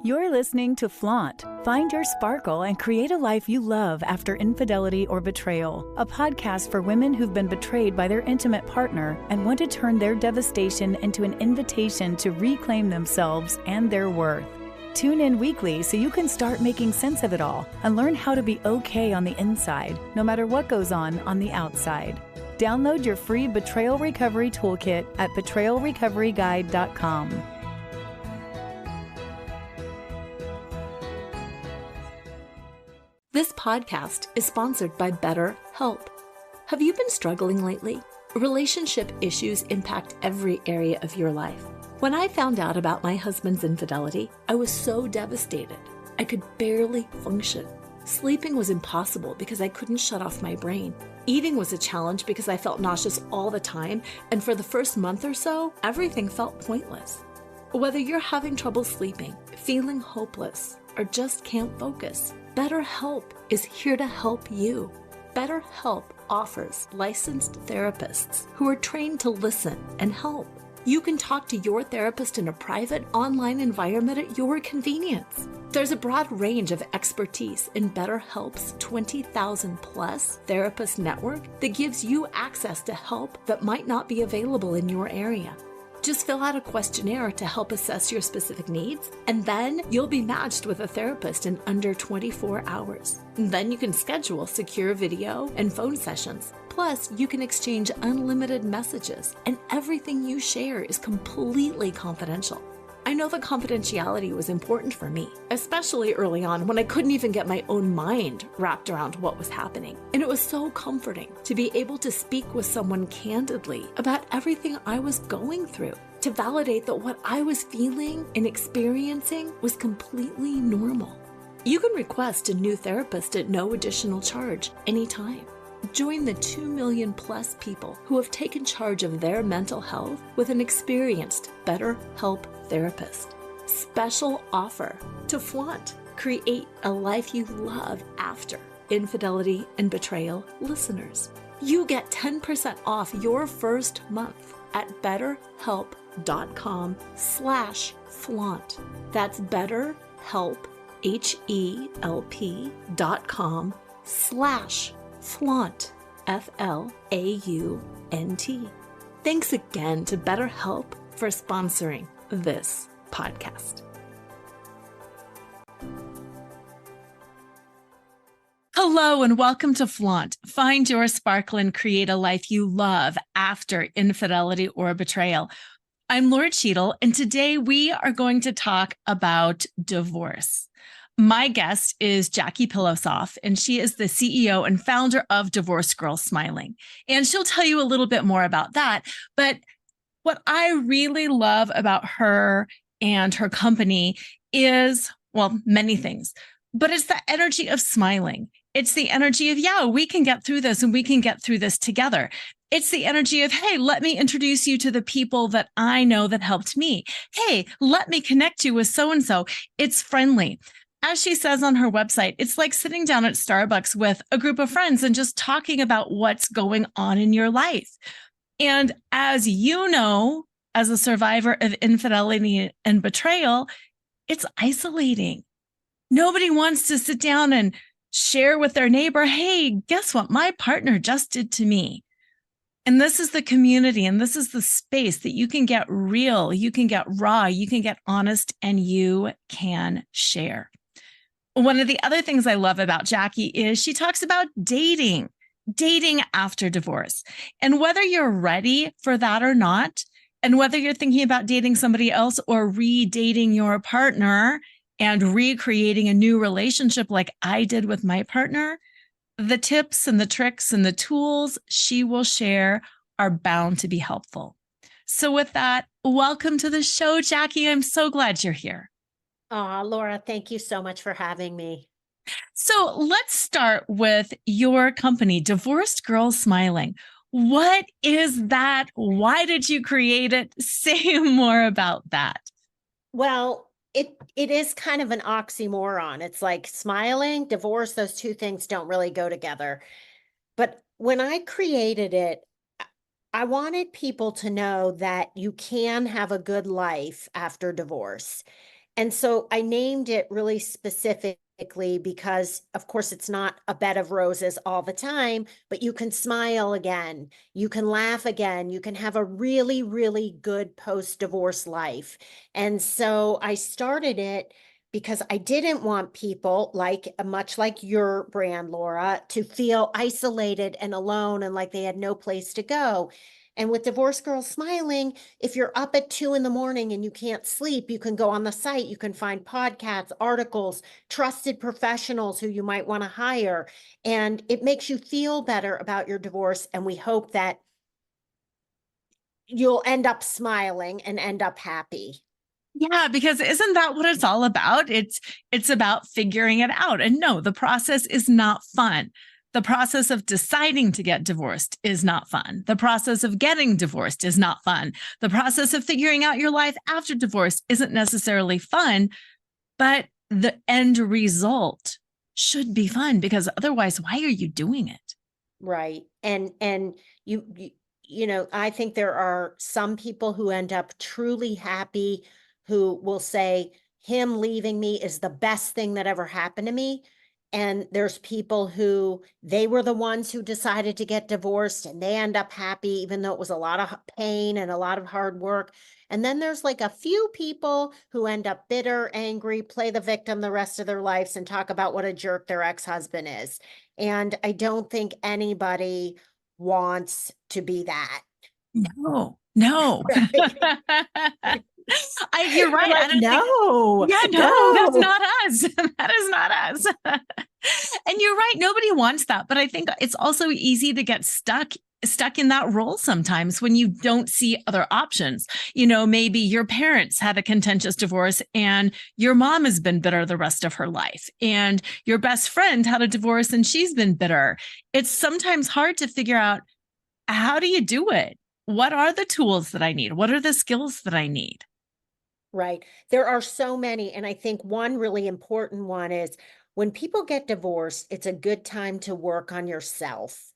You're listening to Flaunt. Find your sparkle and create a life you love after infidelity or betrayal. A podcast for women who've been betrayed by their intimate partner and want to turn their devastation into an invitation to reclaim themselves and their worth. Tune in weekly so you can start making sense of it all and learn how to be okay on the inside, no matter what goes on the outside. Download your free Betrayal Recovery Toolkit at betrayalrecoveryguide.com. This podcast is sponsored by BetterHelp. Have you been struggling lately? Relationship issues impact every area of your life. When I found out about my husband's infidelity, I was so devastated. I could barely function. Sleeping was impossible because I couldn't shut off my brain. Eating was a challenge because I felt nauseous all the time, and for the first month or so, everything felt pointless. Whether you're having trouble sleeping, feeling hopeless, or just can't focus, BetterHelp is here to help you. BetterHelp offers licensed therapists who are trained to listen and help. You can talk to your therapist in a private online environment at your convenience. There's a broad range of expertise in BetterHelp's 20,000 plus therapist network that gives you access to help that might not be available in your area. Just fill out a questionnaire to help assess your specific needs, and then you'll be matched with a therapist in under 24 hours. Then you can schedule secure video and phone sessions. Plus, you can exchange unlimited messages, and everything you share is completely confidential. I know that confidentiality was important for me, especially early on when I couldn't even get my own mind wrapped around what was happening. And it was so comforting to be able to speak with someone candidly about everything I was going through, to validate that what I was feeling and experiencing was completely normal. You can request a new therapist at no additional charge anytime. Join the 2 million plus people who have taken charge of their mental health with an experienced BetterHelp therapist. Special offer to Flaunt. Create a life you love after infidelity and betrayal listeners. You get 10% off your first month at betterhelp.com/flaunt. That's BetterHelp, HELP.com/flaunt, FLAUNT. Thanks again to BetterHelp for sponsoring this podcast. Hello and welcome to Flaunt. Find your sparkle and create a life you love after infidelity or betrayal. I'm Laura Cheadle, and today we are going to talk about divorce. My guest is Jackie Pilossoph, and she is the CEO and founder of Divorce Girl Smiling. And she'll tell you a little bit more about that. But what I really love about her and her company is, well, many things, but it's the energy of smiling. It's the energy of, yeah, we can get through this and we can get through this together. It's the energy of, hey, let me introduce you to the people that I know that helped me. Hey, let me connect you with so-and-so. It's friendly. As she says on her website, it's like sitting down at Starbucks with a group of friends and just talking about what's going on in your life. And as you know, as a survivor of infidelity and betrayal, it's isolating. Nobody wants to sit down and share with their neighbor, hey, guess what my partner just did to me? And this is the community, and this is the space that you can get real, you can get raw, you can get honest, and you can share. One of the other things I love about Jackie is she talks about dating after divorce. And whether you're ready for that or not, and whether you're thinking about dating somebody else or re-dating your partner and recreating a new relationship like I did with my partner, the tips and the tricks and the tools she will share are bound to be helpful. So with that, welcome to the show, Jackie. I'm so glad you're here. Laura, thank you so much for having me. So let's start with your company, Divorced Girl Smiling. What is that? Why did you create it? Say more about that. Well, it is kind of an oxymoron. It's like smiling, divorce, those two things don't really go together. But when I created it, I wanted people to know that you can have a good life after divorce. And so I named it really specifically because, of course, it's not a bed of roses all the time, but you can smile again. You can laugh again. You can have a really, really good post-divorce life. And so I started it because I didn't want people, like much like your brand, Laura, to feel isolated and alone and like they had no place to go. And with Divorce Girls Smiling, if you're up at 2 in the morning and you can't sleep, you can go on the site, you can find podcasts, articles, trusted professionals who you might want to hire. And it makes you feel better about your divorce. And we hope that you'll end up smiling and end up happy. Yeah, because isn't that what it's all about? It's about figuring it out. And no, the process is not fun. The process of deciding to get divorced is not fun. The process of getting divorced is not fun. The process of figuring out your life after divorce isn't necessarily fun, but the end result should be fun, because otherwise, why are you doing it? Right. And you know, I think there are some people who end up truly happy who will say him leaving me is the best thing that ever happened to me. And there's people who they were the ones who decided to get divorced and they end up happy, even though it was a lot of pain and a lot of hard work. And then there's like a few people who end up bitter, angry, play the victim the rest of their lives and talk about what a jerk their ex-husband is. And I don't think anybody wants to be that. No, no. Right? You're right. Like, I don't think. no, Yeah, no, that's not us. That is not us. And you're right. Nobody wants that. But I think it's also easy to get stuck in that role sometimes when you don't see other options. You know, maybe your parents had a contentious divorce and your mom has been bitter the rest of her life. And your best friend had a divorce and she's been bitter. It's sometimes hard to figure out, how do you do it? What are the tools that I need? What are the skills that I need? Right. There are so many. And I think one really important one is when people get divorced, it's a good time to work on yourself.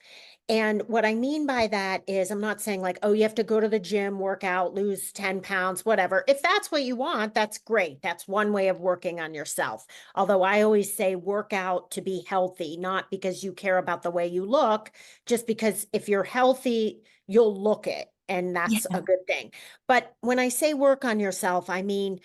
And what I mean by that is, I'm not saying like, oh, you have to go to the gym, work out, lose 10 pounds, whatever. If that's what you want, that's great. That's one way of working on yourself. Although I always say work out to be healthy, not because you care about the way you look, just because if you're healthy, you'll look it. And that's Yeah. a good thing. But when I say work on yourself, I mean,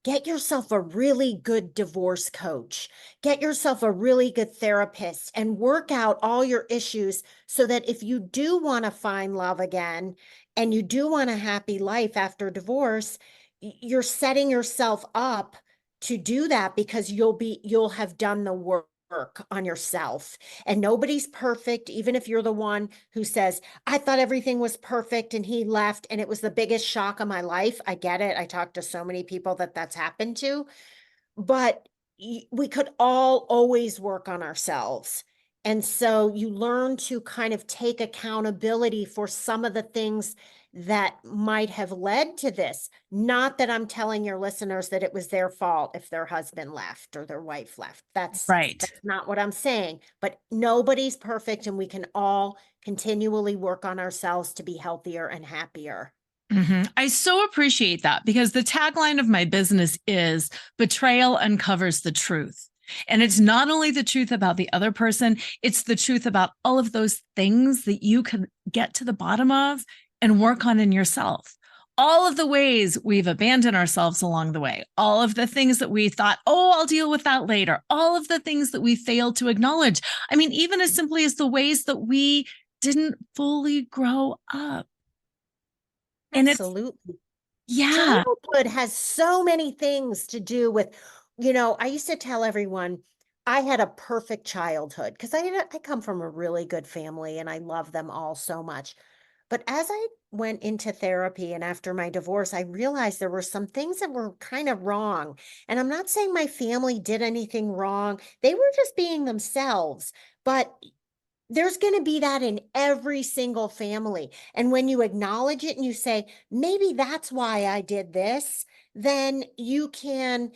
get yourself a really good divorce coach. Get yourself a really good therapist and work out all your issues so that if you do want to find love again and you do want a happy life after divorce, you're setting yourself up to do that because you'll have done the work on yourself. And nobody's perfect, even if you're the one who says, I thought everything was perfect and he left and it was the biggest shock of my life. I get it. I talked to so many people that that's happened to, but we could all always work on ourselves. And so you learn to kind of take accountability for some of the things that might have led to this. Not that I'm telling your listeners that it was their fault if their husband left or their wife left. Right. That's not what I'm saying. But nobody's perfect and we can all continually work on ourselves to be healthier and happier. Mm-hmm. I so appreciate that, because the tagline of my business is betrayal uncovers the truth. And it's not only the truth about the other person, it's the truth about all of those things that you can get to the bottom of and work on in yourself. All of the ways we've abandoned ourselves along the way, all of the things that we thought, oh, I'll deal with that later, all of the things that we failed to acknowledge. I mean, even as simply as the ways that we didn't fully grow up. And Absolutely. yeah. Childhood has so many things to do with, I used to tell everyone I had a perfect childhood because I come from a really good family and I love them all so much. But as I went into therapy and after my divorce, I realized there were some things that were kind of wrong. And I'm not saying my family did anything wrong. They were just being themselves. But there's going to be that in every single family. And when you acknowledge it and you say, maybe that's why I did this, then you can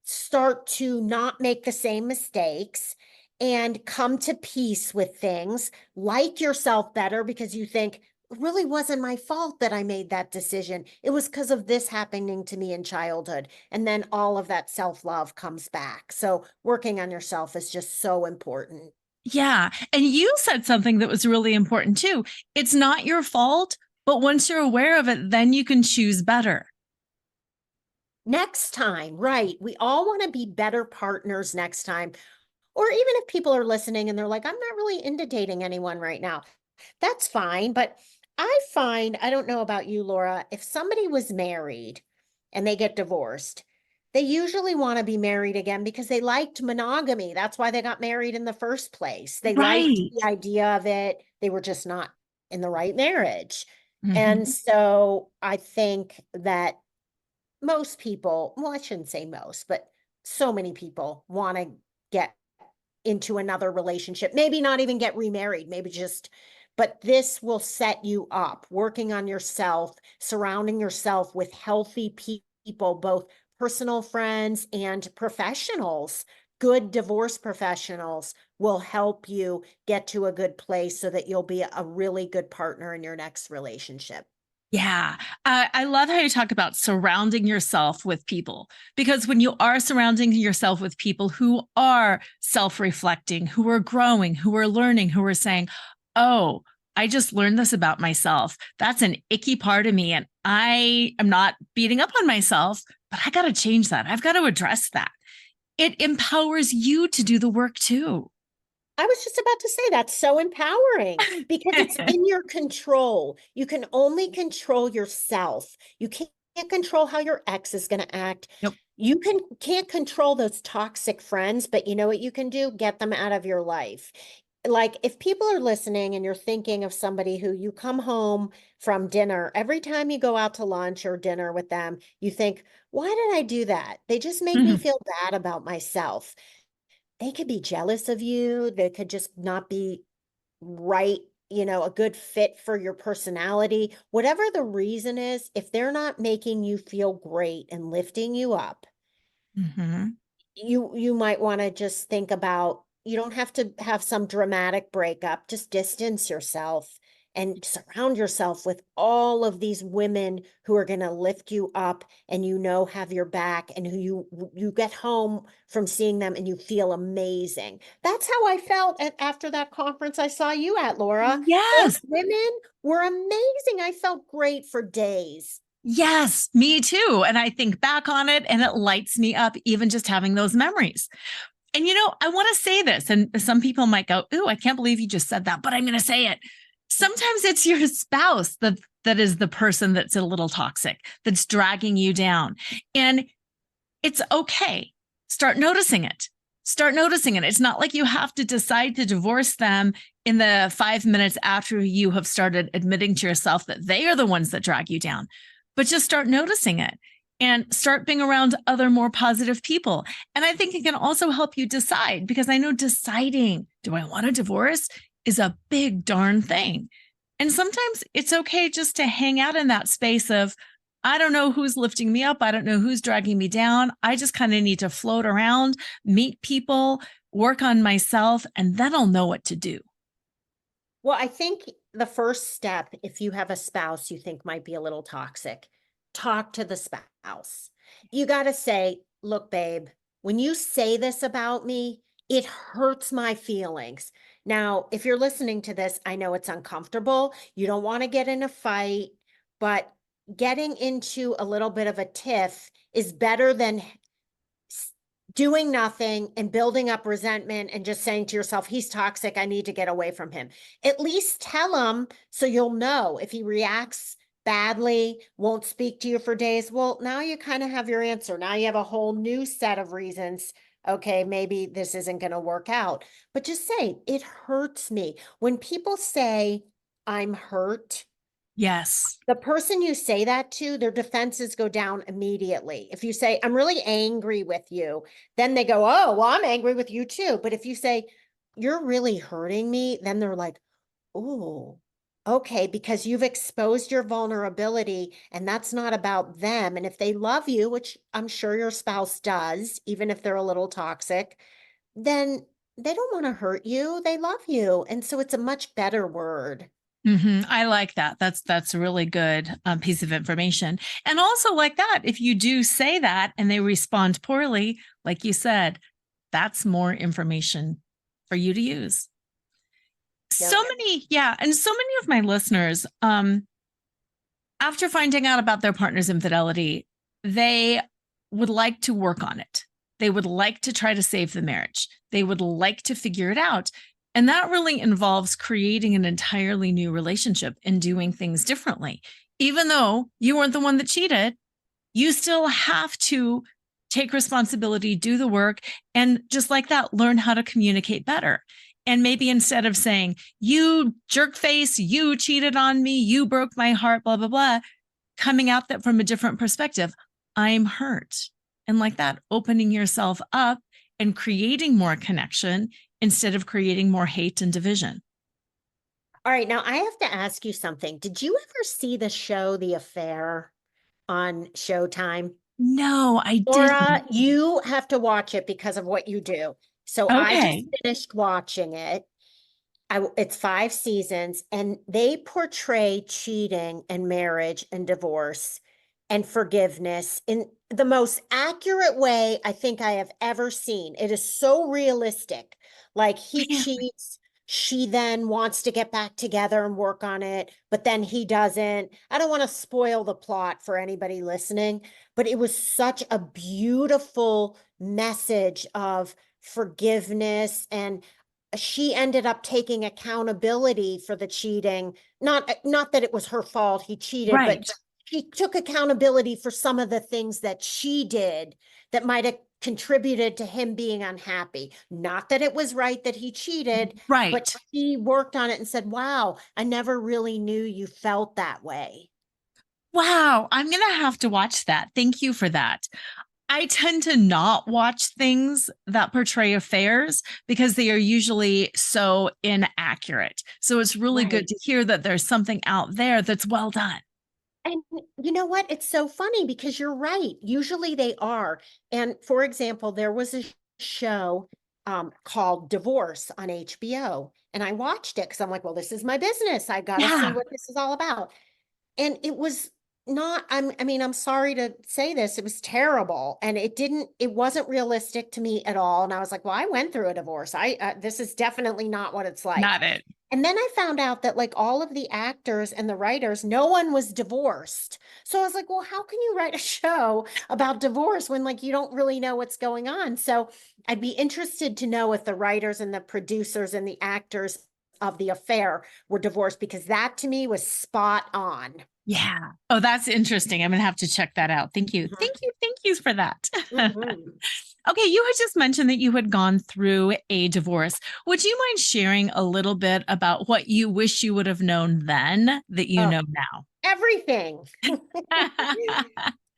start to not make the same mistakes and come to peace with things, like yourself better because you think, really wasn't my fault that I made that decision. It was because of this happening to me in childhood. And then all of that self-love comes back. So working on yourself is just so important. Yeah. And you said something that was really important too. It's not your fault, but once you're aware of it, then you can choose better. Next time, right. We all want to be better partners next time. Or even if people are listening and they're like, I'm not really into dating anyone right now, that's fine. But I find, I don't know about you, Laura, if somebody was married and they get divorced, they usually want to be married again because they liked monogamy. That's why they got married in the first place. They liked Right. the idea of it. They were just not in the right marriage. And Mhm. so I think that most people, well, I shouldn't say most, but so many people want to get into another relationship, maybe not even get remarried, maybe just, but this will set you up, working on yourself, surrounding yourself with healthy people, both personal friends and professionals. Good divorce professionals will help you get to a good place so that you'll be a really good partner in your next relationship. Yeah. I love how you talk about surrounding yourself with people, because when you are surrounding yourself with people who are self reflecting, who are growing, who are learning, who are saying, oh, I just learned this about myself. That's an icky part of me. And I am not beating up on myself, but I got to change that. I've got to address that. It empowers you to do the work too. I was just about to say that's so empowering because it's in your control. You can only control yourself. You can't control how your ex is going to act. Nope. You can't control those toxic friends, but you know what you can do? Get them out of your life. Like if people are listening and you're thinking of somebody who you come home from dinner, every time you go out to lunch or dinner with them, you think, why did I do that? They just make me Mhm. feel bad about myself. They could be jealous of you. They could just not be right, a good fit for your personality. Whatever the reason is, if they're not making you feel great and lifting you up, Mhm. you might want to just think about, you don't have to have some dramatic breakup, just distance yourself and surround yourself with all of these women who are going to lift you up and have your back, and who you get home from seeing them and you feel amazing. That's how I felt after that conference I saw you at, Laura. Those Yes. women were amazing. I felt great for days. Yes, me too. And I think back on it and it lights me up, even just having those memories. And I want to say this, and some people might go, "Ooh, I can't believe you just said that," but I'm going to say it. Sometimes it's your spouse that is the person that's a little toxic, that's dragging you down. And it's okay. Start noticing it. Start noticing it. It's not like you have to decide to divorce them in the 5 minutes after you have started admitting to yourself that they are the ones that drag you down, but just start noticing it and start being around other more positive people. And I think it can also help you decide, because I know deciding, do I want a divorce, is a big darn thing. And sometimes it's okay just to hang out in that space of, I don't know who's lifting me up. I don't know who's dragging me down. I just kind of need to float around, meet people, work on myself, and then I'll know what to do. Well, I think the first step, if you have a spouse you think might be a little toxic, talk to the spouse. You got to say, look, babe, when you say this about me, it hurts my feelings. Now, if you're listening to this, I know it's uncomfortable. You don't want to get in a fight, but getting into a little bit of a tiff is better than doing nothing and building up resentment and just saying to yourself, he's toxic, I need to get away from him. At least tell him so you'll know. If he reacts badly, won't speak to you for days, well, now you kind of have your answer. Now you have a whole new set of reasons. Okay, maybe this isn't going to work out. But just say, it hurts me. When people say, I'm hurt, Yes. the person you say that to, their defenses go down immediately. If you say, I'm really angry with you, then they go, oh, well, I'm angry with you too. But if you say, you're really hurting me, then they're like, oh, okay, because you've exposed your vulnerability and that's not about them. And if they love you, which I'm sure your spouse does, even if they're a little toxic, then they don't want to hurt you. They love you. And so it's a much better word. I like that. That's a really good piece of information. And also like that, if you do say that and they respond poorly, like you said, that's more information for you to use. So Yep. many, yeah. And so many of my listeners, after finding out about their partner's infidelity, they would like to work on it. They would like to try to save the marriage. They would like to figure it out. And that really involves creating an entirely new relationship and doing things differently. Even though you weren't the one that cheated, you still have to take responsibility, do the work, and just like that, learn how to communicate better. And maybe instead of saying, you jerk face, you cheated on me, you broke my heart, blah, blah, blah, coming at that from a different perspective. I'm hurt. And like that, opening yourself up and creating more connection instead of creating more hate and division. All right. Now I have to ask you something. Did you ever see the show The Affair on Showtime? No, I Laura, didn't. you have to watch it because of what you do. So I just Okay. finished watching it. It's 5 seasons, and they portray cheating and marriage and divorce and forgiveness in the most accurate way I think I have ever seen. It is so realistic. Like he Really? cheats, she then wants to get back together and work on it, but then he doesn't. I don't want to spoil the plot for anybody listening, but it was such a beautiful message of forgiveness, and she ended up taking accountability for the cheating. Not that it was her fault he cheated, but Right. she took accountability for some of the things that she did that might have contributed to him being unhappy. Not that it was right that he cheated, but Right. she worked on it and said, wow, I never really knew you felt that way. Wow. I'm going to have to watch that. Thank you for that. I tend to not watch things that portray affairs because they are usually so inaccurate. So it's really good Right. to hear that there's something out there that's well done. And you know what? It's so funny because you're right. Usually they are. And for example, there was a show called Divorce on HBO. And I watched it because I'm like, well, this is my business. I got to see Yeah. what this is all about. And it was not, I mean, I'm sorry to say this, it was terrible. And it wasn't realistic to me at all. And I was like, well, I went through a divorce. This is definitely not what it's like. Not it. And then I found out that like all of the actors and the writers, no one was divorced. So I was like, well, how can you write a show about divorce when like you don't really know what's going on? So I'd be interested to know if the writers and the producers and the actors of The Affair were divorced, because that to me was spot on. Yeah. Oh, that's interesting. I'm going to have to check that out. Thank you. Mhm. Thank you. Thank you for that. Mhm. Okay. You had just mentioned that you had gone through a divorce. Would you mind sharing a little bit about what you wish you would have known then that you Oh, know now? everything.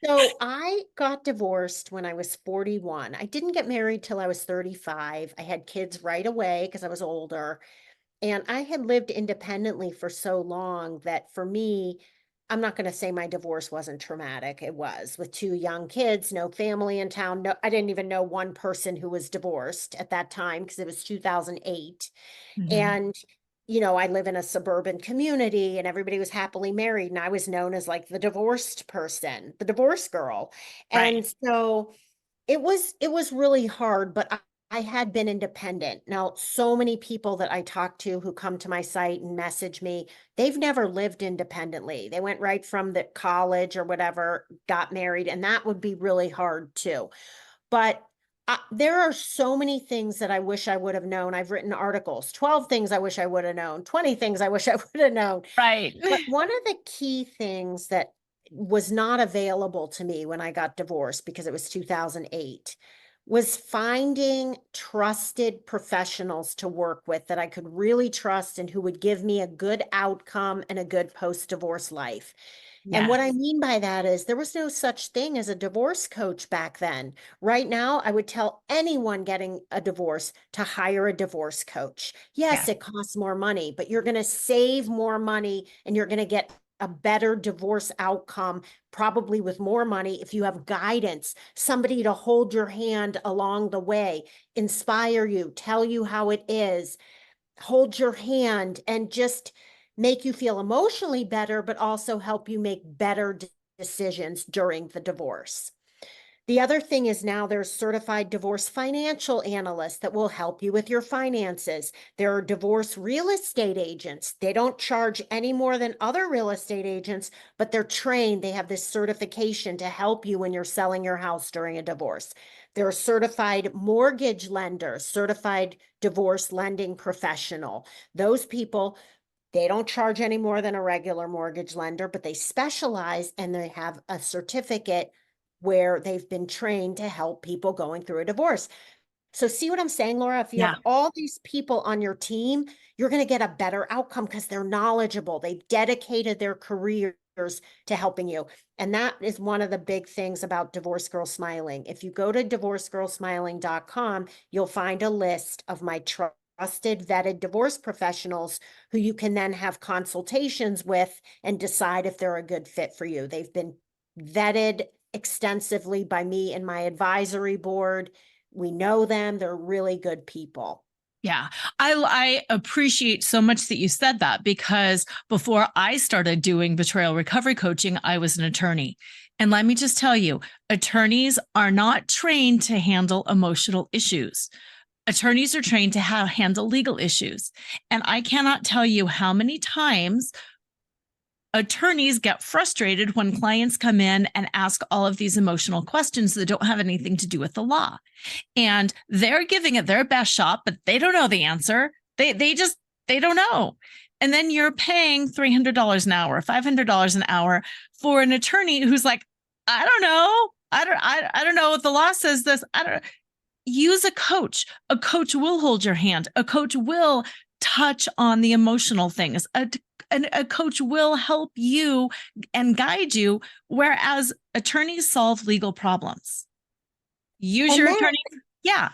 So I got divorced when I was 41. I didn't get married till I was 35. I had kids right away because I was older. And I had lived independently for so long that for me, I'm not going to say my divorce wasn't traumatic. It was, with 2 young kids, no family in town. No, I didn't even know one person who was divorced at that time because it was 2008. Mhm. And, I live in a suburban community and everybody was happily married. And I was known as like the divorced person, the divorce girl. Right. And so it was really hard, but I had been independent. Now, so many people that I talk to who come to my site and message me, they've never lived independently. They went right from the college or whatever, got married, and that would be really hard too. But there are so many things that I wish I would have known. I've written articles, 12 things I wish I would have known, 20 things I wish I would have known. Right. But one of the key things that was not available to me when I got divorced, because it was 2008, was finding trusted professionals to work with that I could really trust and who would give me a good outcome and a good post-divorce life. And what I Yes. mean by that is there was no such thing as a divorce coach back then. Right now, I would tell anyone getting a divorce to hire a divorce coach. Yes, Yes. it costs more money, but you're going to save more money and you're going to get a better divorce outcome, probably with more money if you have guidance, somebody to hold your hand along the way, inspire you, tell you how it is, hold your hand, and just make you feel emotionally better, but also help you make better decisions during the divorce. The other thing is now there's certified divorce financial analysts that will help you with your finances. There are divorce real estate agents. They don't charge any more than other real estate agents, but they're trained. They have this certification to help you when you're selling your house during a divorce. There are certified mortgage lenders, certified divorce lending professional. Those people, they don't charge any more than a regular mortgage lender, but they specialize and they have a certificate where they've been trained to help people going through a divorce. So see what I'm saying, Laura? If you Yeah. have all these people on your team, you're going to get a better outcome because they're knowledgeable. They've dedicated their careers to helping you. And that is one of the big things about Divorce Girl Smiling. If you go to divorcegirlsmiling.com, you'll find a list of my trusted, vetted divorce professionals who you can then have consultations with and decide if they're a good fit for you. They've been vetted extensively by me and my advisory board. We know them. They're really good people. Yeah, I appreciate so much that you said that, because before I started doing betrayal recovery coaching, I was an attorney. And let me just tell you, attorneys are not trained to handle emotional issues. Attorneys are trained to handle legal issues. And I cannot tell you how many times attorneys get frustrated when clients come in and ask all of these emotional questions that don't have anything to do with the law. And they're giving it their best shot, but they don't know the answer. They don't know. And then you're paying $300 an hour, $500 an hour for an attorney who's like, I don't know. I don't know what the law says this. I don't know. Use a coach. A coach will hold your hand. A coach will touch on the emotional things. A coach will help you and guide you, whereas attorneys solve legal problems. Use your attorney. Yeah.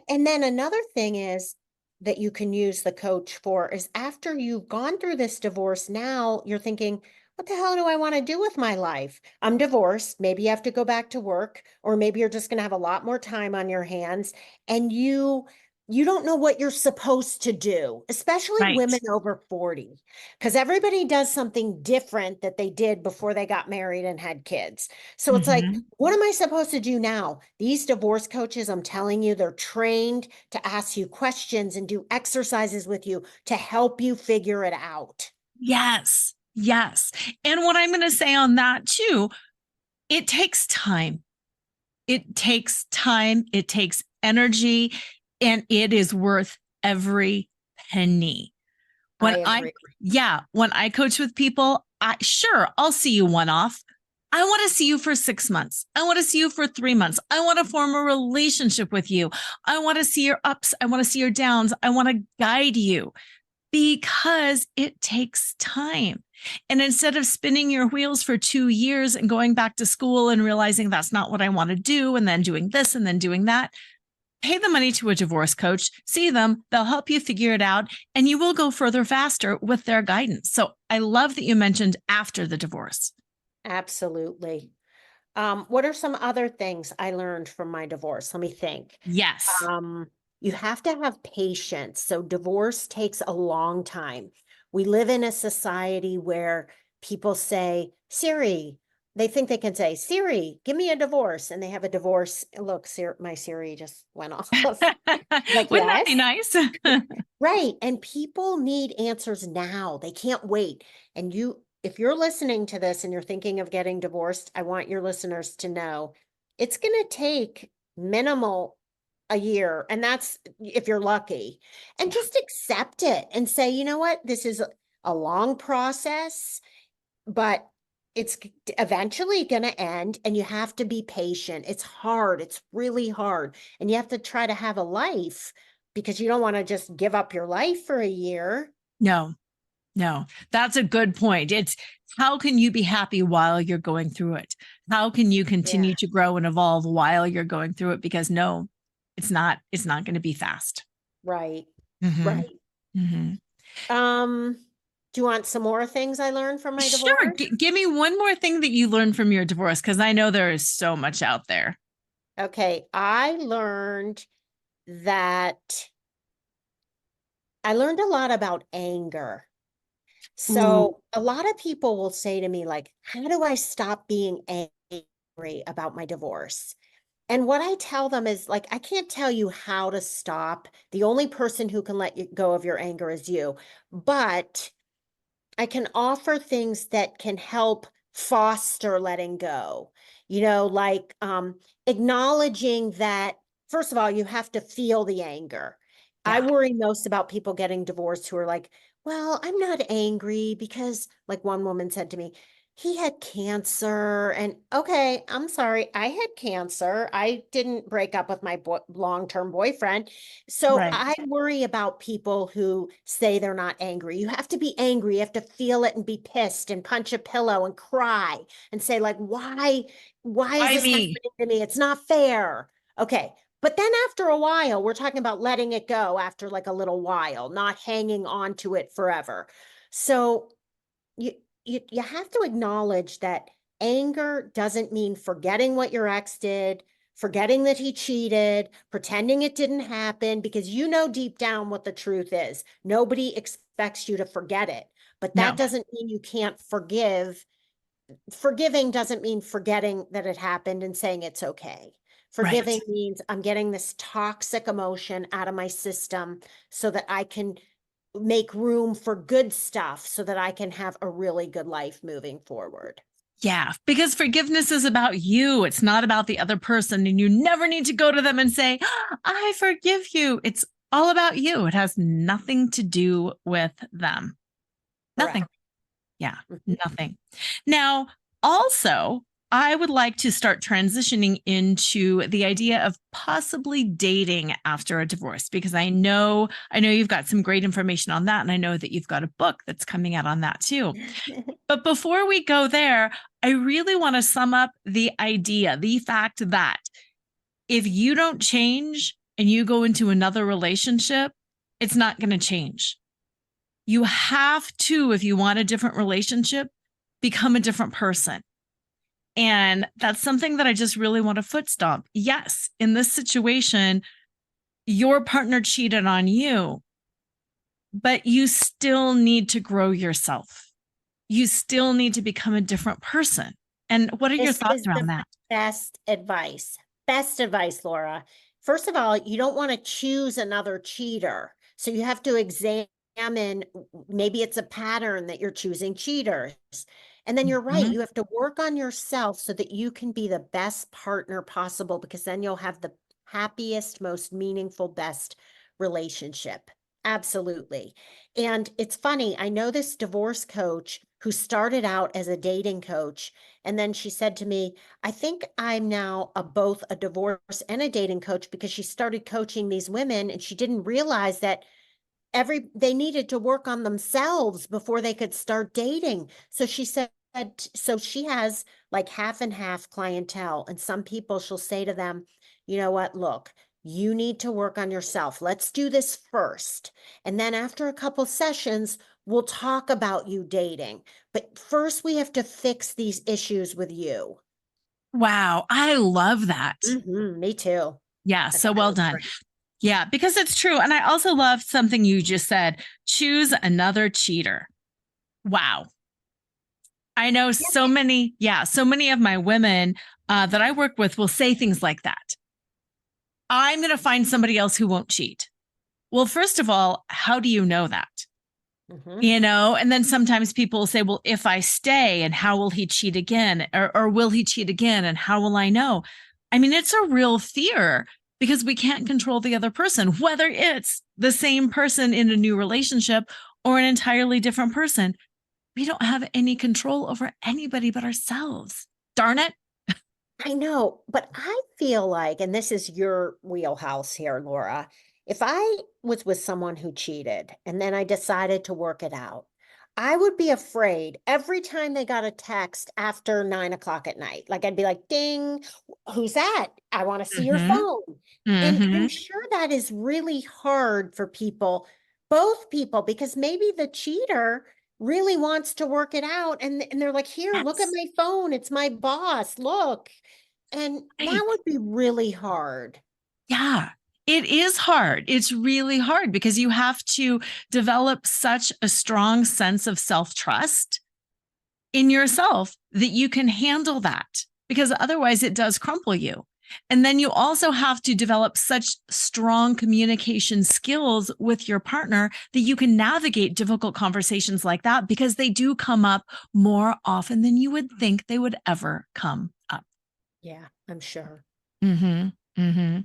And then another thing is that you can use the coach for is after you've gone through this divorce, now you're thinking, what the hell do I want to do with my life? I'm divorced. Maybe you have to go back to work, or maybe you're just going to have a lot more time on your hands, and you don't know what you're supposed to do, especially Right. women over 40, because everybody does something different that they did before they got married and had kids. So it's like, what am I supposed to do now? These divorce coaches, I'm telling you, they're trained to ask you questions and do exercises with you to help you figure it out. Yes. Yes. And what I'm going to say on that too, it takes time. It takes time. It takes energy, and it is worth every penny. When I coach with people, I'll see you one off. I want to see you for 6 months. I want to see you for 3 months. I want to form a relationship with you. I want to see your ups. I want to see your downs. I want to guide you, because it takes time. And instead of spinning your wheels for 2 years and going back to school and realizing that's not what I want to do, and then doing this and then doing that, pay the money to a divorce coach, see them, they'll help you figure it out, and you will go further faster with their guidance. So I love that you mentioned after the divorce. Absolutely. What are some other things I learned from my divorce? Let me think. Yes. You have to have patience. So divorce takes a long time. We live in a society where people say, Siri, they think they can say, Siri, give me a divorce. And they have a divorce. Look, my Siri just went off. Like, wouldn't that be nice? Right. And people need answers now. They can't wait. And if you're listening to this and you're thinking of getting divorced, I want your listeners to know it's going to take minimal a year. And that's if you're lucky. And just accept it and say, you know what? This is a long process, but it's eventually going to end, and you have to be patient. It's hard. It's really hard. And you have to try to have a life, because you don't want to just give up your life for a year. No, that's a good point. It's how can you be happy while you're going through it? How can you continue to grow and evolve while you're going through it? Because no, it's not going to be fast. Right. Mm-hmm. Right. Mm-hmm. Do you want some more things I learned from my divorce? Sure. Give me one more thing that you learned from your divorce, because I know there is so much out there. Okay. I learned a lot about anger. So a lot of people will say to me, like, how do I stop being angry about my divorce? And what I tell them is like, I can't tell you how to stop. The only person who can let you go of your anger is you. But I can offer things that can help foster letting go. Like acknowledging that, first of all, you have to feel the anger. I Yeah. worry most about people getting divorced who are like, well, I'm not angry because, like one woman said to me, he had cancer. And okay, I'm sorry, I had cancer. I didn't break up with my long-term boyfriend. So Right. I worry about people who say they're not angry. You have to be angry. You have to feel it and be pissed and punch a pillow and cry and say, like, why is Why this me? happening to me? It's not fair. Okay. But then after a while, we're talking about letting it go after like a little while, not hanging on to it forever. So you you have to acknowledge that anger doesn't mean forgetting what your ex did, forgetting that he cheated, pretending it didn't happen, because you know deep down what the truth is. Nobody expects you to forget it, but that No. doesn't mean you can't forgive. Forgiving doesn't mean forgetting that it happened and saying it's okay. Right. Forgiving means I'm getting this toxic emotion out of my system so that I can make room for good stuff so that I can have a really good life moving forward. Yeah, because forgiveness is about you. It's not about the other person. And you never need to go to them and say, I forgive you. It's all about you. It has nothing to do with them. Nothing. Correct. Yeah, Mhm. nothing. Now, also, I would like to start transitioning into the idea of possibly dating after a divorce because I know you've got some great information on that and I know that you've got a book that's coming out on that too. But before we go there, I really want to sum up the idea, the fact that if you don't change and you go into another relationship, it's not going to change. You have to, if you want a different relationship, become a different person. And that's something that I just really want to foot stomp. Yes, in this situation, your partner cheated on you, but you still need to grow yourself. You still need to become a different person. And what are your This thoughts is around the that? best advice. Best advice, Laura. First of all, you don't want to choose another cheater. So you have to examine, maybe it's a pattern that you're choosing cheaters. And then you're right, Mhm. you have to work on yourself so that you can be the best partner possible, because then you'll have the happiest, most meaningful, best relationship. Absolutely. And it's funny, I know this divorce coach who started out as a dating coach, and then she said to me, I think I'm now both a divorce and a dating coach, because she started coaching these women and she didn't realize that they needed to work on themselves before they could start dating. So she said, so she has like half and half clientele. And some people, she'll say to them, you know what, look, you need to work on yourself. Let's do this first. And then after a couple sessions, we'll talk about you dating. But first, we have to fix these issues with you. Wow, I love that. Me too. Yeah, I so thought it well was done. great. Yeah, because it's true. And I also love something you just said choose another cheater. Wow. I know so many of my women that I work with will say things like that. I'm going to find somebody else who won't cheat. Well, first of all, how do you know that? Mhm. And then sometimes people say, well, if I stay and how will he cheat again? Or will he cheat again? And how will I know? I mean, it's a real fear because we can't control the other person, whether it's the same person in a new relationship or an entirely different person. We don't have any control over anybody but ourselves. Darn it. I know, but I feel like, and this is your wheelhouse here, Laura, if I was with someone who cheated and then I decided to work it out, I would be afraid every time they got a text after 9 o'clock at night. Like I'd be like, ding, who's that? I want to see your Mm-hmm. phone. And Mm-hmm. I'm sure that is really hard for people, both people, because maybe the cheater really wants to work it out, and they're like, here, look at Yes. my phone, it's my boss, look. And that Right. would be really hard. Yeah. It is hard. It's really hard because you have to develop such a strong sense of self-trust in yourself that you can handle that, because otherwise it does crumple you. And then you also have to develop such strong communication skills with your partner that you can navigate difficult conversations like that, because they do come up more often than you would think they would ever come up. Yeah, I'm sure. Mm-hmm. Mm-hmm.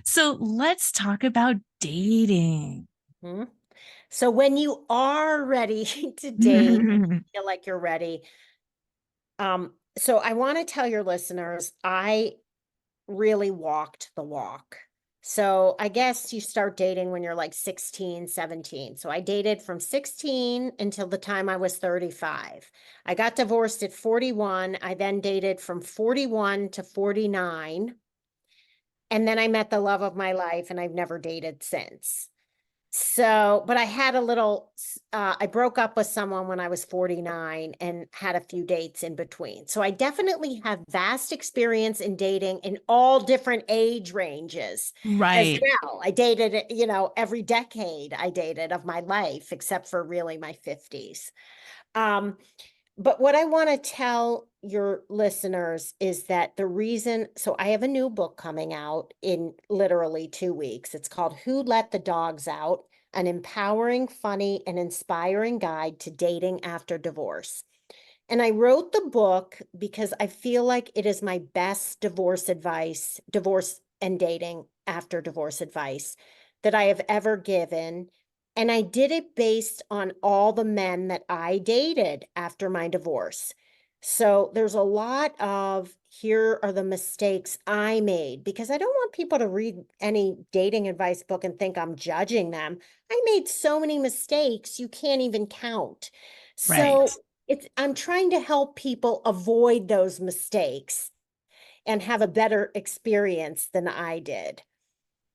So let's talk about dating. Hmm. So when you are ready to date, feel like you're ready. So I want to tell your listeners, I really walked the walk. So I guess you start dating when you're like 16, 17. So I dated from 16 until the time I was 35. I got divorced at 41. I then dated from 41 to 49. And then I met the love of my life, and I've never dated since. So, but I had I broke up with someone when I was 49 and had a few dates in between. So I definitely have vast experience in dating in all different age ranges as Right. well. I dated, every decade I dated of my life, except for really my 50s. But what I want to tell your listeners is that so I have a new book coming out in literally 2 weeks. It's called Who Let the Dogs Out? An empowering, funny, and inspiring guide to dating after divorce. And I wrote the book because I feel like it is my best divorce and dating after divorce advice that I have ever given. And I did it based on all the men that I dated after my divorce. So there's a lot of, here are the mistakes I made, because I don't want people to read any dating advice book and think I'm judging them. I made so many mistakes, you can't even count. Right. So I'm trying to help people avoid those mistakes and have a better experience than I did.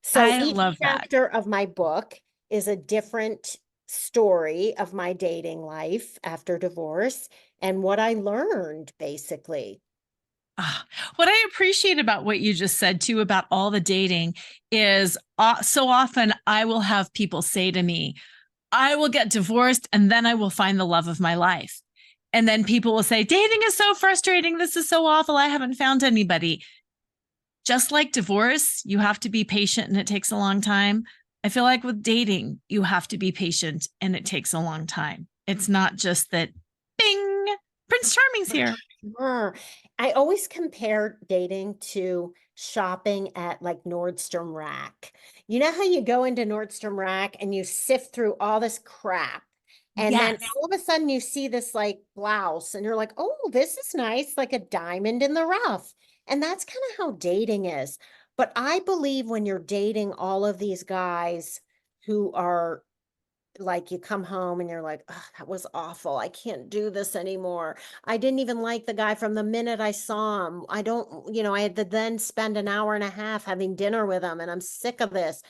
So I each love that. chapter of my book is a different story of my dating life after divorce and what I learned, basically. What I appreciate about what you just said too about all the dating is so often I will have people say to me, I will get divorced and then I will find the love of my life. And then people will say, dating is so frustrating. This is so awful. I haven't found anybody. Just like divorce, you have to be patient and it takes a long time. I feel like with dating, you have to be patient and it takes a long time. It's not just that, bing, Prince Charming's here. Sure. I always compare dating to shopping at like Nordstrom Rack. You know how you go into Nordstrom Rack and you sift through all this crap, and then Yes. all of a sudden you see this like blouse and you're like, oh, this is nice, like a diamond in the rough. And that's kind of how dating is. But I believe when you're dating all of these guys who are like, you come home and you're like, oh, that was awful. I can't do this anymore. I didn't even like the guy from the minute I saw him. I had to then spend an hour and a half having dinner with him, and I'm sick of this.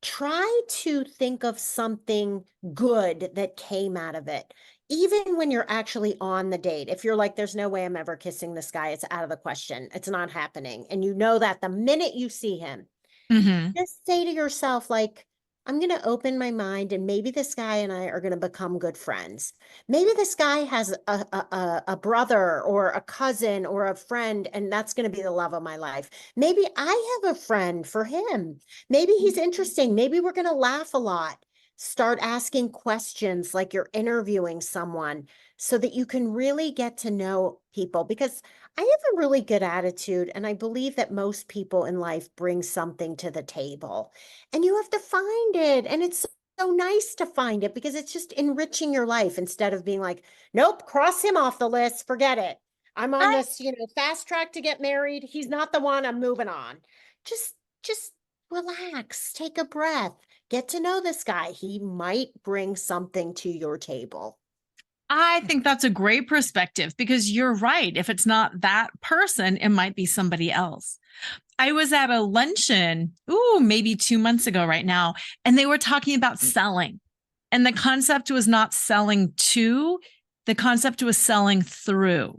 Try to think of something good that came out of it. Even when you're actually on the date, if you're like, there's no way I'm ever kissing this guy, it's out of the question. It's not happening. And you know that the minute you see him, Mm-hmm. just say to yourself, like, I'm going to open my mind, and maybe this guy and I are going to become good friends. Maybe this guy has a brother or a cousin or a friend, and that's going to be the love of my life. Maybe I have a friend for him. Maybe he's interesting. Maybe we're going to laugh a lot. Start asking questions like you're interviewing someone so that you can really get to know people, because I have a really good attitude, and I believe that most people in life bring something to the table, and you have to find it. And it's so nice to find it, because it's just enriching your life instead of being like, nope, cross him off the list, forget it. I'm on I, this, fast track to get married. He's not the one. I'm moving on. Just relax, take a breath, get to know this guy. He might bring something to your table. I think that's a great perspective, because you're right. If it's not that person, it might be somebody else. I was at a luncheon, maybe 2 months ago right now, and they were talking about selling. And the concept was not selling to, the concept was selling through.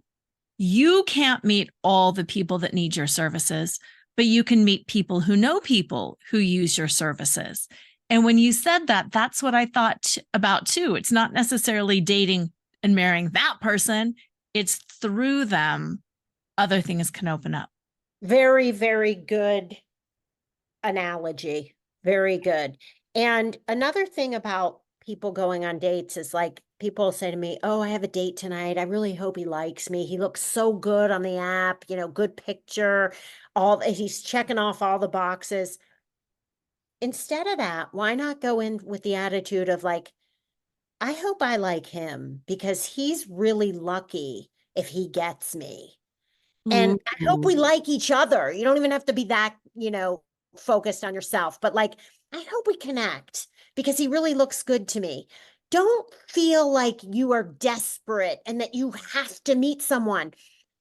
You can't meet all the people that need your services, but you can meet people who use your services. And when you said that, that's what I thought about too. It's not necessarily dating and marrying that person. It's through them, other things can open up. Very, very good analogy. Very good. And another thing about people going on dates is like people say to me, "Oh, I have a date tonight. I really hope he likes me. He looks so good on the app, good picture, he's checking off all the boxes." Instead of that, why not go in with the attitude of like, "I hope I like him because he's really lucky if he gets me. And I hope we like each other." You don't even have to be that, focused on yourself, but like, "I hope we connect because he really looks good to me." Don't feel like you are desperate and that you have to meet someone.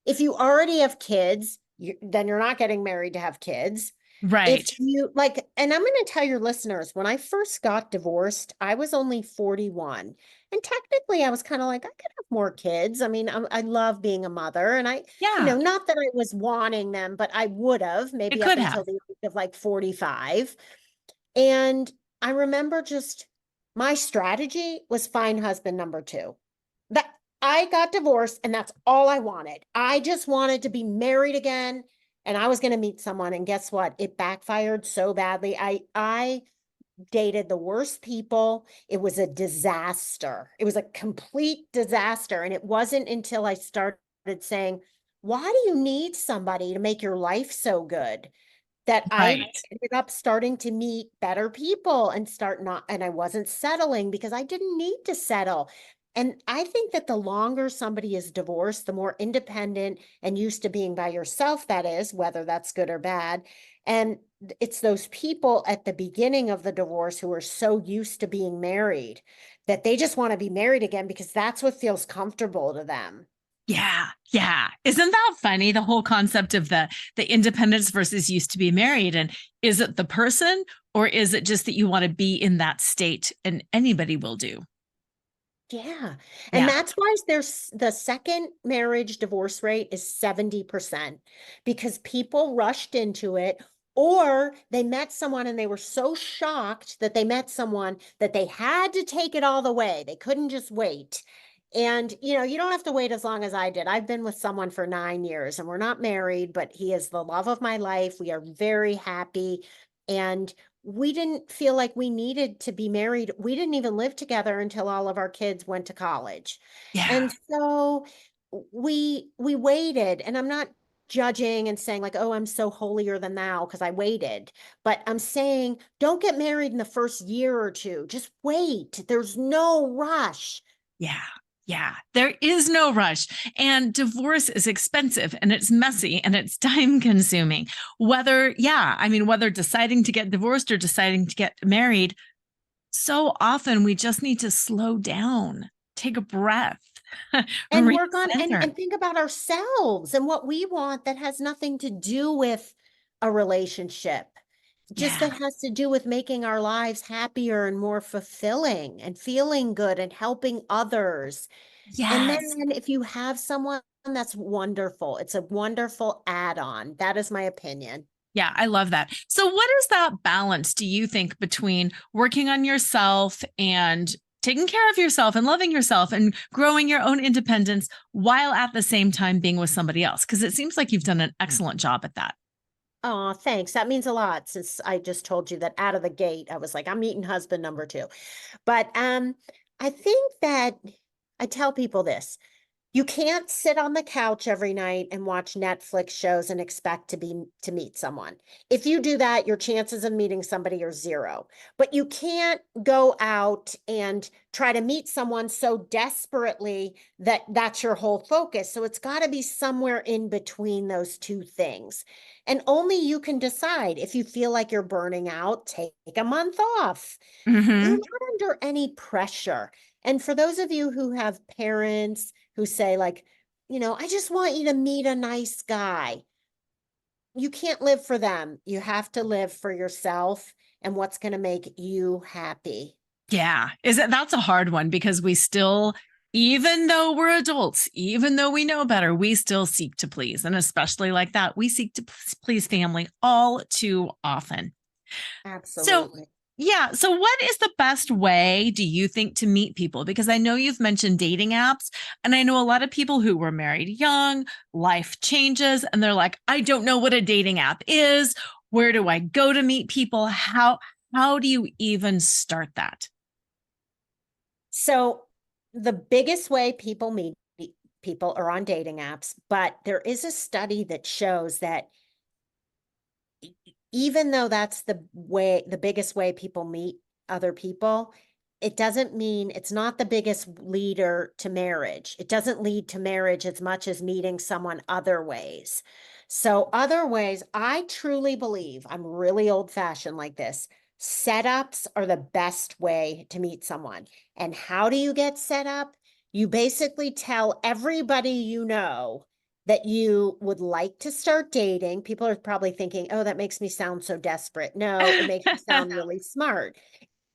If you already have kids, then you're not getting married to have kids. Right. If you like, and I'm going to tell your listeners, when I first got divorced, I was only 41. And technically, I was kind of like, I could have more kids. I mean, I love being a mother. And Yeah. not that I was wanting them, but I would have It maybe up could until have. the age of like 45. And I remember just my strategy was find husband number two. That I got divorced and that's all I wanted. I just wanted to be married again and I was going to meet someone. And guess what? It backfired so badly. I dated the worst people. It was a disaster. It was a complete disaster. And it wasn't until I started saying, "Why do you need somebody to make your life so good?" that I Right. ended up starting to meet better people and and I wasn't settling because I didn't need to settle. And I think that the longer somebody is divorced, the more independent and used to being by yourself that is, whether that's good or bad. And it's those people at the beginning of the divorce who are so used to being married that they just want to be married again because that's what feels comfortable to them. Yeah. Yeah. Isn't that funny? The whole concept of the independence versus used to be married. And is it the person or is it just that you want to be in that state and anybody will do? Yeah. And Yeah. that's why there's the second marriage divorce rate is 70% because people rushed into it or they met someone and they were so shocked that they met someone that they had to take it all the way. They couldn't just wait. And you don't have to wait as long as I did. I've been with someone for 9 years and we're not married, but he is the love of my life. We are very happy. And we didn't feel like we needed to be married. We didn't even live together until all of our kids went to college. Yeah. And so we waited, and I'm not judging and saying like, "Oh, I'm so holier than thou because I waited." But I'm saying don't get married in the first year or two. Just wait. There's no rush. Yeah. Yeah. There is no rush. And divorce is expensive and it's messy and it's time consuming. Whether deciding to get divorced or deciding to get married, so often we just need to slow down, take a breath, And work on recenter. and think about ourselves and what we want that has nothing to do with a relationship. Just Yeah. that has to do with making our lives happier and more fulfilling and feeling good and helping others. And then Yes. if you have someone, that's wonderful. It's a wonderful add-on. That is my opinion. Yeah, I love that. So, what is that balance, do you think, between working on yourself and taking care of yourself and loving yourself and growing your own independence while at the same time being with somebody else? Because it seems like you've done an excellent job at that. Oh, thanks. That means a lot since I just told you that out of the gate, I was like, I'm meeting husband number two. But I think that I tell people this. You can't sit on the couch every night and watch Netflix shows and expect to meet someone. If you do that, your chances of meeting somebody are zero. But you can't go out and try to meet someone so desperately that that's your whole focus. So it's got to be somewhere in between those two things. And only you can decide if you feel like you're burning out, take a month off. You're Hmm. not under any pressure. And for those of you who have parents who say like, "I just want you to meet a nice guy." You can't live for them. You have to live for yourself and what's going to make you happy. Yeah. That's a hard one because we still Even though we're adults, even though we know better, we still seek to please. And especially like that, we seek to please family all too often. So, Absolutely. yeah. So, what is the best way, do you think, to meet people? Because I know you've mentioned dating apps, and I know a lot of people who were married young, life changes, and they're like, I don't know what a dating app is. Where do I go to meet people? How do you even start that? So the biggest way people meet people are on dating apps, but there is a study that shows that even though that's the biggest way people meet other people, it doesn't mean it's not the biggest leader to marriage. It doesn't lead to marriage as much as meeting someone other ways. So other ways, I truly believe, I'm really old fashioned like this. Setups are the best way to meet someone. And how do you get set up? You basically tell everybody you know that you would like to start dating. People are probably thinking, oh, that makes me sound so desperate. No, it makes me sound really smart.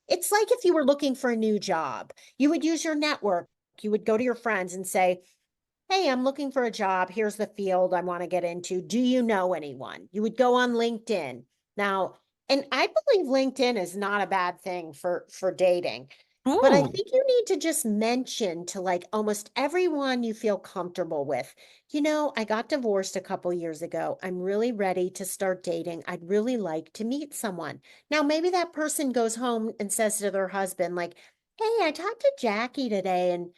It's like if you were looking for a new job, you would use your network. You would go to your friends and say, hey, I'm looking for a job. Here's the field I want to get into. Do you know anyone? You would go on LinkedIn. Now, and I believe LinkedIn is not a bad thing for dating. But I Ooh. think you need to just mention to like almost everyone you feel comfortable with. I got divorced a couple years ago. I'm really ready to start dating. I'd really like to meet someone. Now, maybe that person goes home and says to their husband, like, hey, I talked to Jackie today, and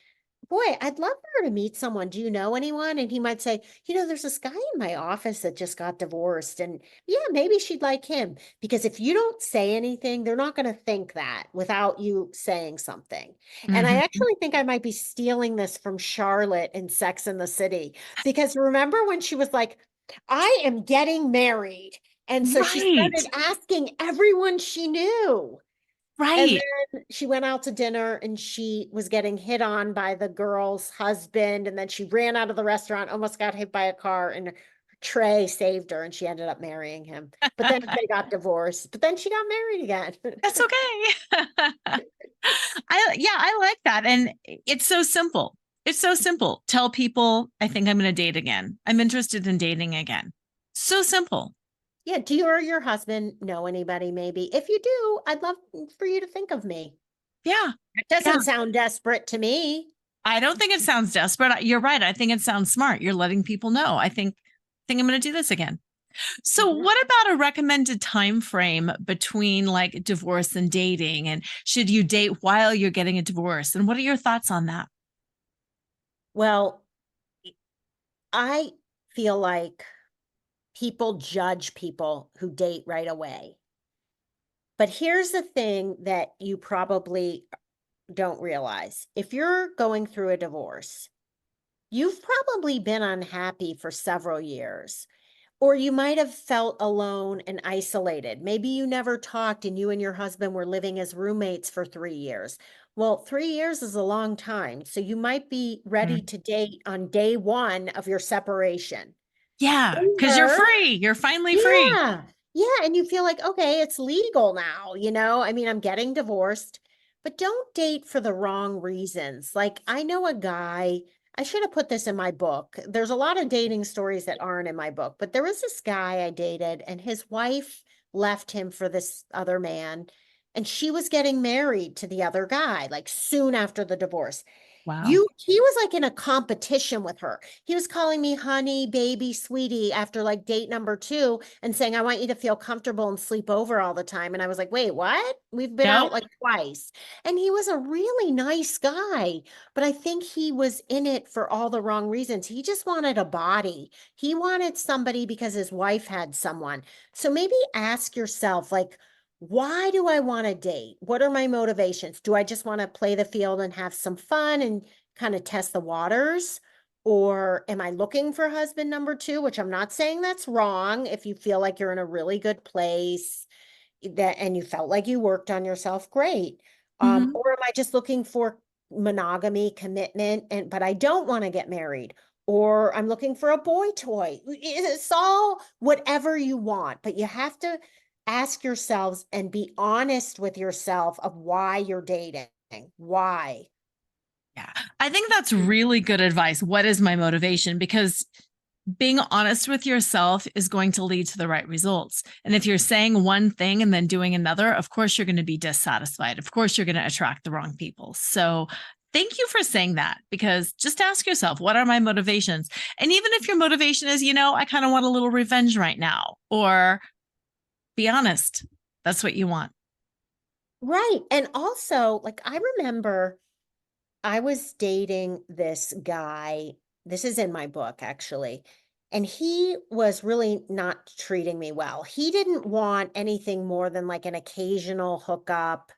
boy, I'd love for her to meet someone. Do you know anyone? And he might say, there's this guy in my office that just got divorced. And yeah, maybe she'd like him. Because if you don't say anything, they're not going to think that without you saying something. And I Mhm. actually think I might be stealing this from Charlotte in Sex and the City. Because remember when she was like, I am getting married. And so she Right. started asking everyone she knew. And Right. then she went out to dinner and she was getting hit on by the girl's husband. And then she ran out of the restaurant, almost got hit by a car, and Trey saved her and she ended up marrying him. But then they got divorced. But then she got married again. That's okay. I like that. And it's so simple. It's so simple. Tell people, I think I'm going to date again. I'm interested in dating again. So simple. Yeah. Do you or your husband know anybody maybe? If you do, I'd love for you to think of me. Yeah. It Yeah. doesn't sound desperate to me. I don't think it sounds desperate. You're right. I think it sounds smart. You're letting people know. I think I'm going to do this again. So Mhm. what about a recommended time frame between like divorce and dating? And should you date while you're getting a divorce? And what are your thoughts on that? Well, I feel like people judge people who date right away. But here's the thing that you probably don't realize. If you're going through a divorce, you've probably been unhappy for several years, or you might have felt alone and isolated. Maybe you never talked and you and your husband were living as roommates for 3 years. Well, 3 years is a long time. So you might be ready Mhm. to date on day one of your separation. Yeah, because you're Or free. You're finally free. yeah. Yeah. And you feel like, okay, it's legal now, I mean, I'm getting divorced, but don't date for the wrong reasons. Like, I know a guy, I should have put this in my book. There's a lot of dating stories that aren't in my book, but there was this guy I dated, and his wife left him for this other man, and she was getting married to the other guy, like soon after the divorce. Wow. He was like in a competition with her. He was calling me honey, baby, sweetie after like date number two and saying, I want you to feel comfortable and sleep over all the time. And I was like, wait, what? We've been out Yep. like twice. And he was a really nice guy, but I think he was in it for all the wrong reasons. He just wanted a body. He wanted somebody because his wife had someone. So maybe ask yourself, like, why do I want to date? What are my motivations? Do I just want to play the field and have some fun and kind of test the waters? Or am I looking for husband number two, which I'm not saying that's wrong if you feel like you're in a really good place that and you felt like you worked on yourself, great. Mhm. Or am I just looking for monogamy, commitment, and but I don't want to get married? Or I'm looking for a boy toy. It's all whatever you want, but you have to ask yourselves and be honest with yourself of why you're dating. Why? Yeah. I think that's really good advice. What is my motivation? Because being honest with yourself is going to lead to the right results. And if you're saying one thing and then doing another, of course, you're going to be dissatisfied. Of course, you're going to attract the wrong people. So thank you for saying that, because just ask yourself, what are my motivations? And even if your motivation is, I kind of want a little revenge right now, or be honest, that's what you want. Right. And also, like, I remember I was dating this guy. This is in my book, actually. And he was really not treating me well. He didn't want anything more than like an occasional hookup.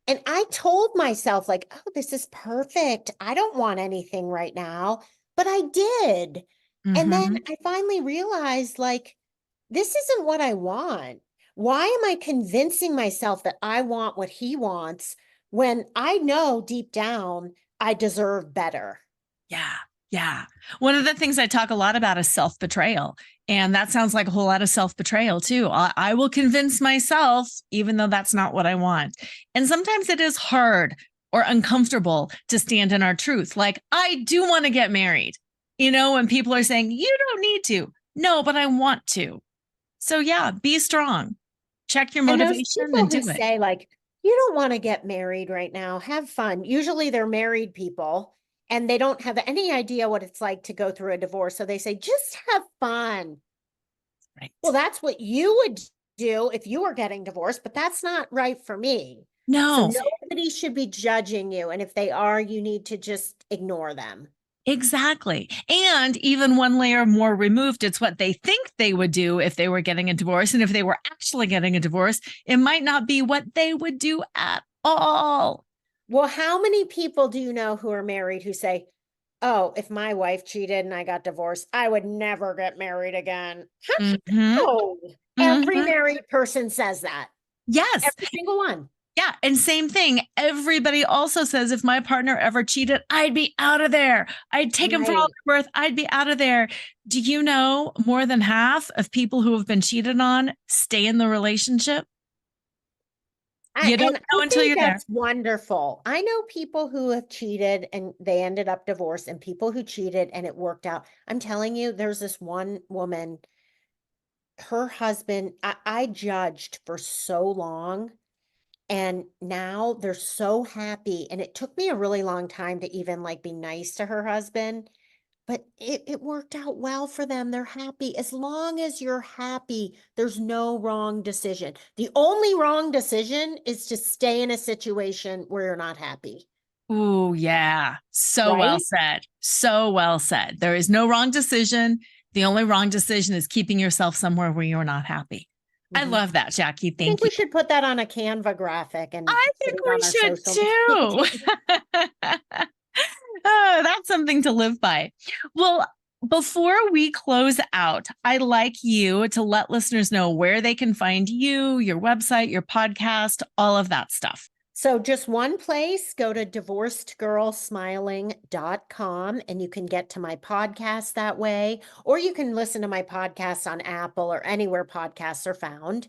And I told myself, like, oh, this is perfect. I don't want anything right now. But I did. And then Mm-hmm. I finally realized, like, this isn't what I want. Why am I convincing myself that I want what he wants when I know deep down I deserve better? Yeah. Yeah. One of the things I talk a lot about is self-betrayal. And that sounds like a whole lot of self-betrayal too. I will convince myself, even though that's not what I want. And sometimes it is hard or uncomfortable to stand in our truth. Like, I do want to get married, when people are saying, you don't need to. No, but I want to. So yeah, be strong. Check your And those motivation people and who do it. say, like, you don't want to get married right now, have fun. Usually they're married people and they don't have any idea what it's like to go through a divorce. So they say, just have fun. Right. Well, that's what you would do if you were getting divorced, but that's not right for me. So No. nobody should be judging you. And if they are, you need to just ignore them. Exactly. And even one layer more removed, it's what they think they would do if they were getting a divorce. And if they were actually getting a divorce, it might not be what they would do at all. Well, how many people do you know who are married who say, oh, if my wife cheated and I got divorced, I would never get married again? Mm-hmm. No. Every Mm-hmm. married person says that. Yes. Every single one. Yeah. And same thing. Everybody also says if my partner ever cheated, I'd be out of there. I'd take him for all Right. they're worth. I'd be out of there. Do you know more than half of people who have been cheated on stay in the relationship? You don't know I until think you're there. that's wonderful. I know people who have cheated and they ended up divorced, and people who cheated and it worked out. I'm telling you, there's this one woman, her husband, I judged for so long, and now they're so happy. And it took me a really long time to even like be nice to her husband. But it worked out well for them. They're happy. As long as you're happy, there's no wrong decision. The only wrong decision is to stay in a situation where you're not happy, Oh, yeah. So well right? said. So well said. There is no wrong decision. The only wrong decision is keeping yourself somewhere where you're not happy. I Mhm. love that, Jackie. I think Thank you. we should put that on a Canva graphic and I put think it we on our should social too. Oh, that's something to live by. Well, before we close out, I'd like you to let listeners know where they can find you, your website, your podcast, all of that stuff. So just one place, go to divorcedgirlsmiling.com and you can get to my podcast that way, or you can listen to my podcast on Apple or anywhere podcasts are found.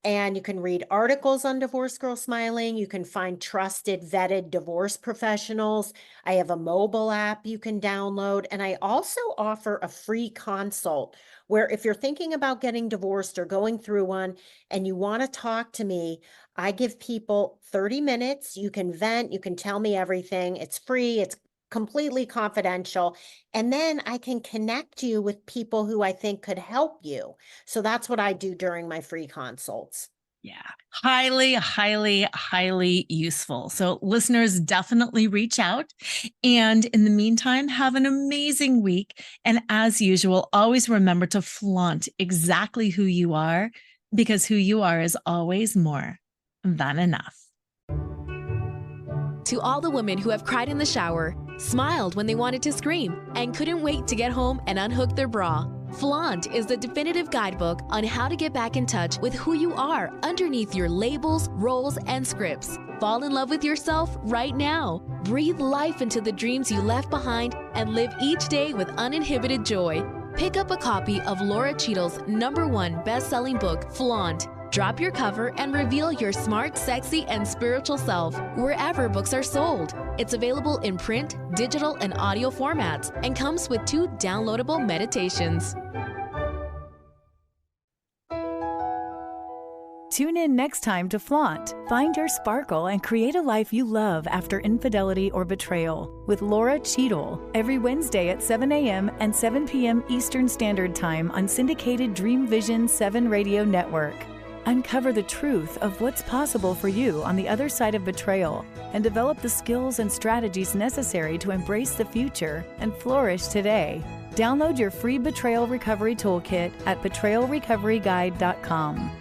And you can read articles on Divorce Girl Smiling. You can find trusted, vetted divorce professionals. I have a mobile app you can download. And I also offer a free consult where if you're thinking about getting divorced or going through one and you want to talk to me, I give people 30 minutes. You can vent, you can tell me everything. It's free, it's completely confidential. And then I can connect you with people who I think could help you. So that's what I do during my free consults. Yeah, highly, highly, highly useful. So, listeners, definitely reach out. And in the meantime, have an amazing week. And as usual, always remember to flaunt exactly who you are, because who you are is always more than enough. To all the women who have cried in the shower, smiled when they wanted to scream, and couldn't wait to get home and unhook their bra, Flaunt is the definitive guidebook on how to get back in touch with who you are underneath your labels, roles, and scripts. Fall in love with yourself right now. Breathe life into the dreams you left behind and live each day with uninhibited joy. Pick up a copy of Laura Cheadle's #1 best-selling book, Flaunt. Drop your cover and reveal your smart, sexy, and spiritual self wherever books are sold. It's available in print, digital, and audio formats and comes with 2 downloadable meditations. Tune in next time to Flaunt. Find your sparkle and create a life you love after infidelity or betrayal with Laura Cheadle every Wednesday at 7 a.m. and 7 p.m. Eastern Standard Time on syndicated Dream Vision 7 Radio Network. Uncover the truth of what's possible for you on the other side of betrayal and develop the skills and strategies necessary to embrace the future and flourish today. Download your free Betrayal Recovery Toolkit at betrayalrecoveryguide.com.